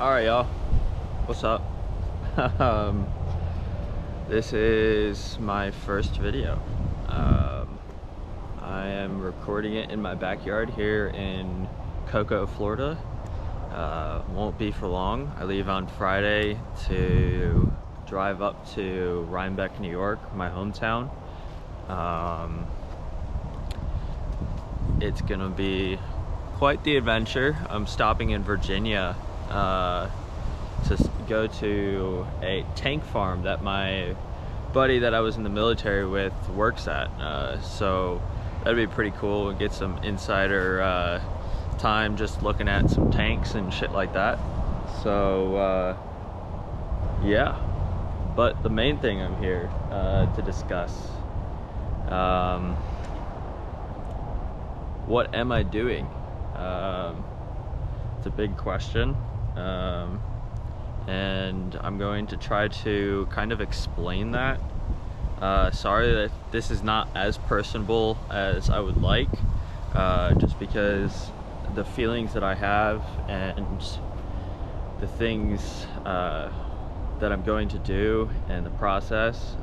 All right, y'all. What's up? um, this is my first video. I am recording it in my backyard here in Cocoa, Florida. Won't be for long. I leave on Friday to drive up to Rhinebeck, New York, my hometown. It's gonna be quite the adventure. I'm stopping in Virginia to go to a tank farm that my buddy that I was in the military with works at. So that'd be pretty cool. Get some insider time just looking at some tanks and shit like that. So yeah, but the main thing I'm here to discuss, what am I doing? It's a big question, and I'm going to try to kind of explain that. Sorry that this is not as personable as I would like, just because the feelings that I have and the things that I'm going to do and the process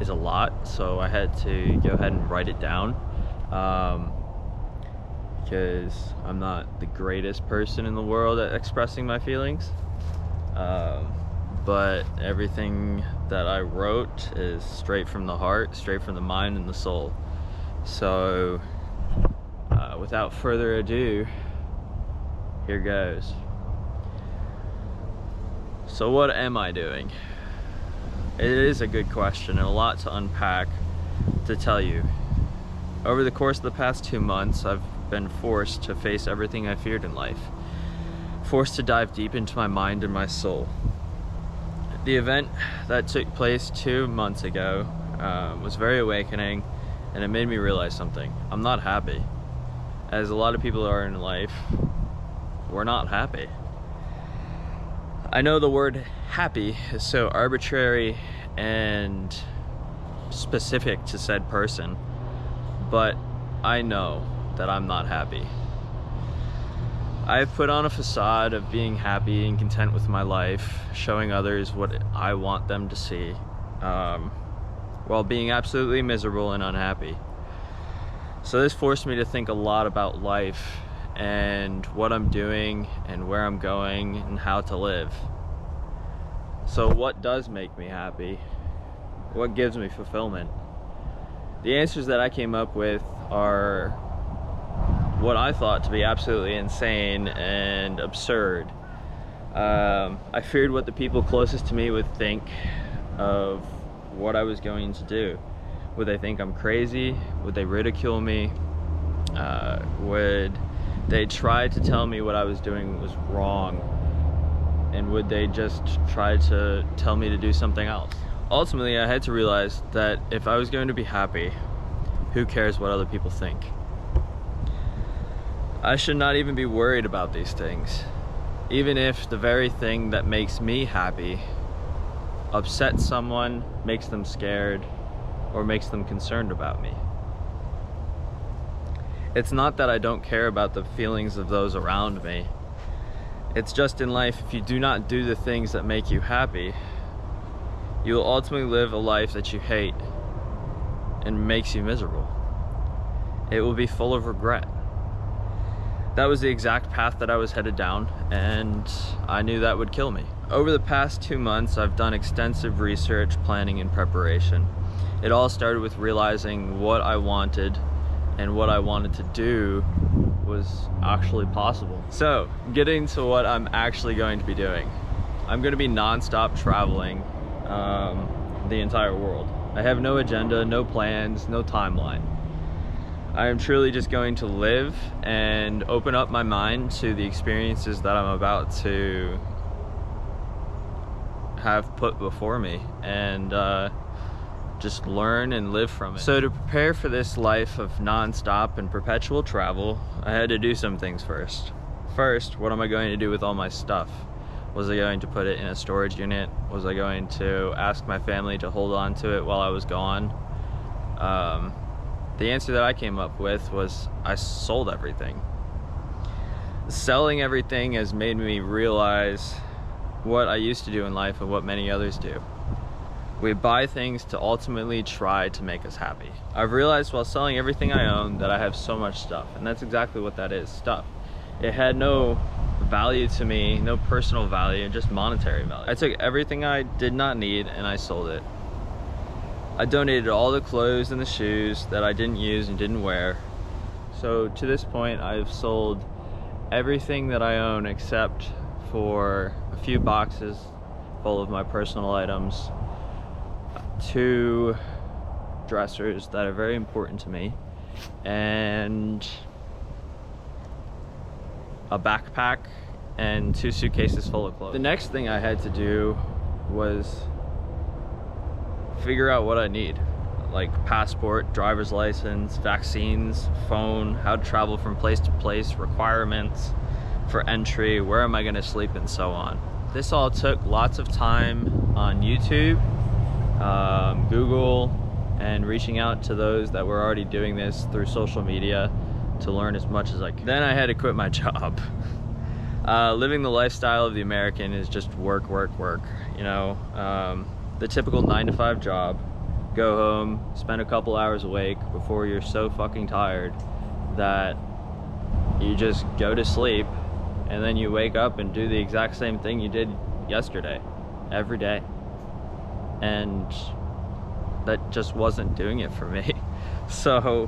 is a lot, so I had to go ahead and write it down. Because I'm not the greatest person in the world at expressing my feelings, but everything that I wrote is straight from the heart, straight from the mind and the soul. So without further ado, here goes. So what am I doing? It is a good question and a lot to unpack to tell you. Over the course of the past 2 months, I've been forced to face everything I feared in life, forced to dive deep into my mind and my soul. The event that took place 2 months ago was very awakening, and it made me realize something. I'm not happy. As a lot of people are in life, we're not happy. I know the word happy is so arbitrary and specific to said person, but I know that I'm not happy. I've put on a facade of being happy and content with my life, showing others what I want them to see, while being absolutely miserable and unhappy. So this forced me to think a lot about life and what I'm doing and where I'm going and how to live. So what does make me happy? What gives me fulfillment? The answers that I came up with are what I thought to be absolutely insane and absurd. I feared what the people closest to me would think of what I was going to do. Would they think I'm crazy? Would they ridicule me? Would they try to tell me what I was doing was wrong? And would they just try to tell me to do something else? Ultimately, I had to realize that if I was going to be happy, who cares what other people think? I should not even be worried about these things, even if the very thing that makes me happy upsets someone, makes them scared, or makes them concerned about me. It's not that I don't care about the feelings of those around me. It's just in life, if you do not do the things that make you happy, you will ultimately live a life that you hate and makes you miserable. It will be full of regret. That was the exact path that I was headed down, and I knew that would kill me. Over the past 2 months, I've done extensive research, planning, and preparation. It all started with realizing what I wanted and what I wanted to do was actually possible. So, getting to what I'm actually going to be doing. I'm going to be non-stop traveling the entire world. I have no agenda, no plans, no timeline. I am truly just going to live and open up my mind to the experiences that I'm about to have put before me, and just learn and live from it. So to prepare for this life of non-stop and perpetual travel, I had to do some things first. First, what am I going to do with all my stuff? Was I going to put it in a storage unit? Was I going to ask my family to hold on to it while I was gone? The answer that I came up with was I sold everything. selling everything has made me realize what I used to do in life and what many others do. We buy things to ultimately try to make us happy. I've realized while selling everything I own that I have so much stuff, and that's exactly what that is, stuff. It had no value to me, no personal value, just monetary value. I took everything I did not need and I sold it. I donated all the clothes and the shoes that I didn't use and didn't wear. So to this point, I've sold everything that I own except for a few boxes full of my personal items, 2 dressers that are very important to me, and a backpack and 2 suitcases full of clothes. The next thing I had to do was figure out what I need, like passport, driver's license, vaccines, phone, how to travel from place to place, requirements for entry, where am I going to sleep, and so on. This all took lots of time on YouTube, Google, and reaching out to those that were already doing this through social media to learn as much as I could. Then I had to quit my job. Living the lifestyle of the American is just work, work, work. You know, the typical 9-to-5 job, go home, spend a couple hours awake before you're so fucking tired that you just go to sleep, and then you wake up and do the exact same thing you did yesterday, every day. And that just wasn't doing it for me. So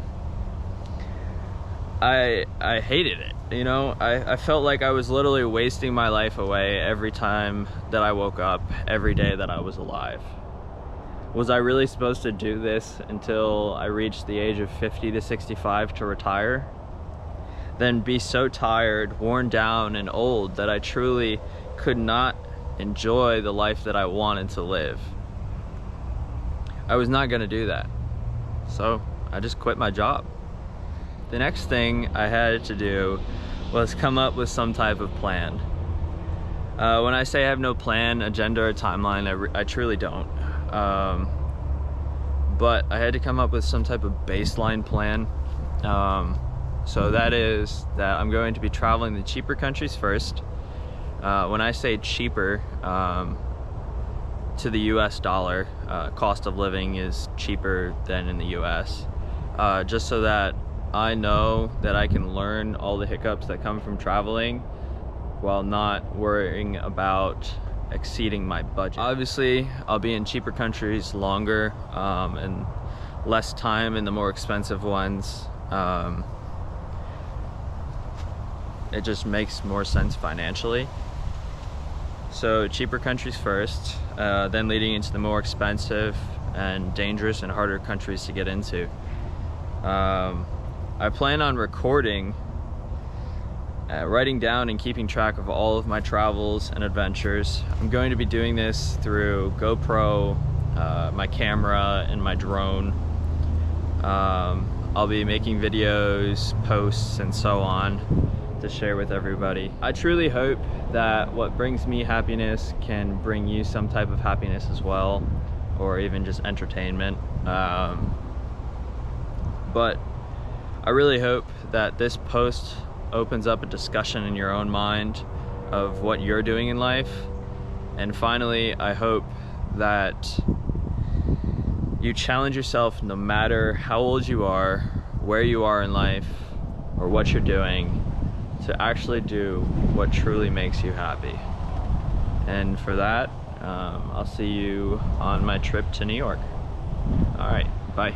I hated it, you know. I felt like I was literally wasting my life away every time that I woke up, every day that I was alive. Was I really supposed to do this until I reached the age of 50 to 65 to retire? Then be so tired, worn down, and old that I truly could not enjoy the life that I wanted to live. I was not gonna do that. So I just quit my job. The next thing I had to do was come up with some type of plan. When I say I have no plan, agenda, or timeline, I truly don't. But I had to come up with some type of baseline plan. So that is that I'm going to be traveling the cheaper countries first. When I say cheaper, to the US dollar, cost of living is cheaper than in the US. Just so that I know that I can learn all the hiccups that come from traveling while not worrying about exceeding my budget. Obviously, I'll be in cheaper countries longer, and less time in the more expensive ones. It just makes more sense financially. So cheaper countries first, then leading into the more expensive and dangerous and harder countries to get into. I plan on recording, writing down and keeping track of all of my travels and adventures. I'm going to be doing this through GoPro, my camera, and my drone. I'll be making videos, posts, and so on to share with everybody. I truly hope that what brings me happiness can bring you some type of happiness as well, or even just entertainment. But I really hope that this post opens up a discussion in your own mind of what you're doing in life. And finally, I hope that you challenge yourself, no matter how old you are, where you are in life, or what you're doing, to actually do what truly makes you happy. And for that, I'll see you on my trip to New York. All right, bye.